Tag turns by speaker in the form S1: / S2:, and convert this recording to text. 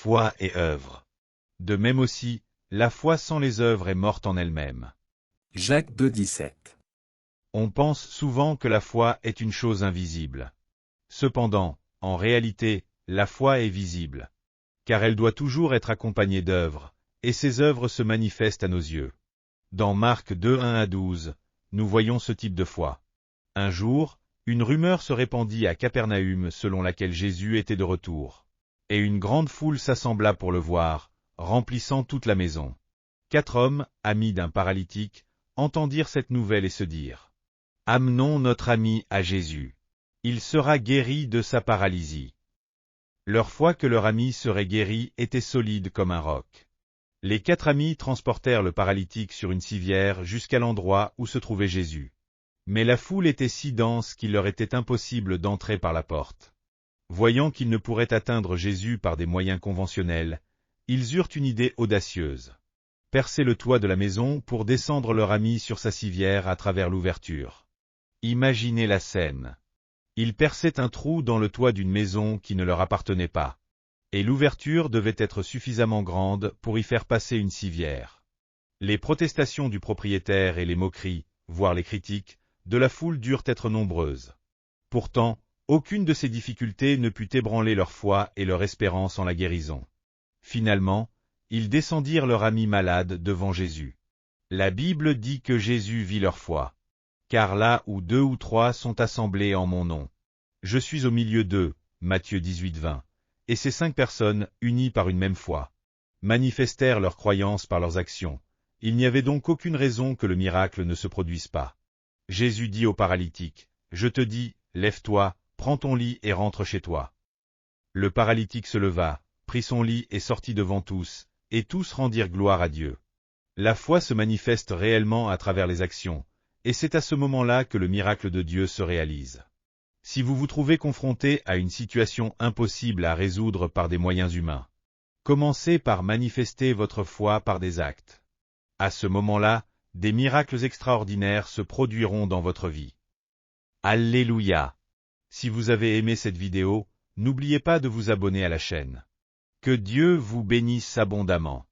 S1: foi et œuvre. De même aussi, la foi sans les œuvres est morte en elle-même.
S2: Jacques 2,17.
S1: On pense souvent que la foi est une chose invisible. Cependant, en réalité, la foi est visible. Car elle doit toujours être accompagnée d'œuvres, et ces œuvres se manifestent à nos yeux. Dans Marc 2, 1-12, nous voyons ce type de foi. Un jour, une rumeur se répandit à Capernaüm selon laquelle Jésus était de retour. Et une grande foule s'assembla pour le voir, remplissant toute la maison. 4 hommes, amis d'un paralytique, entendirent cette nouvelle et se dirent: « Amenons notre ami à Jésus. Il sera guéri de sa paralysie. » Leur foi que leur ami serait guéri était solide comme un roc. Les 4 amis transportèrent le paralytique sur une civière jusqu'à l'endroit où se trouvait Jésus. Mais la foule était si dense qu'il leur était impossible d'entrer par la porte. Voyant qu'ils ne pourraient atteindre Jésus par des moyens conventionnels, ils eurent une idée audacieuse. Percer le toit de la maison pour descendre leur ami sur sa civière à travers l'ouverture. Imaginez la scène. Ils perçaient un trou dans le toit d'une maison qui ne leur appartenait pas. Et l'ouverture devait être suffisamment grande pour y faire passer une civière. Les protestations du propriétaire et les moqueries, voire les critiques, de la foule durent être nombreuses. Pourtant, aucune de ces difficultés ne put ébranler leur foi et leur espérance en la guérison. Finalement, ils descendirent leur ami malade devant Jésus. La Bible dit que Jésus vit leur foi. Car là où 2 ou 3 sont assemblés en mon nom, je suis au milieu d'eux, Matthieu 18, 20. Et ces 5 personnes, unies par une même foi, manifestèrent leur croyance par leurs actions. Il n'y avait donc aucune raison que le miracle ne se produise pas. Jésus dit au paralytique: « Je te dis, lève-toi, prends ton lit et rentre chez toi. » Le paralytique se leva, prit son lit et sortit devant tous, et tous rendirent gloire à Dieu. La foi se manifeste réellement à travers les actions, et c'est à ce moment-là que le miracle de Dieu se réalise. Si vous vous trouvez confronté à une situation impossible à résoudre par des moyens humains, commencez par manifester votre foi par des actes. À ce moment-là, des miracles extraordinaires se produiront dans votre vie. Alléluia! Si vous avez aimé cette vidéo, n'oubliez pas de vous abonner à la chaîne. Que Dieu vous bénisse abondamment.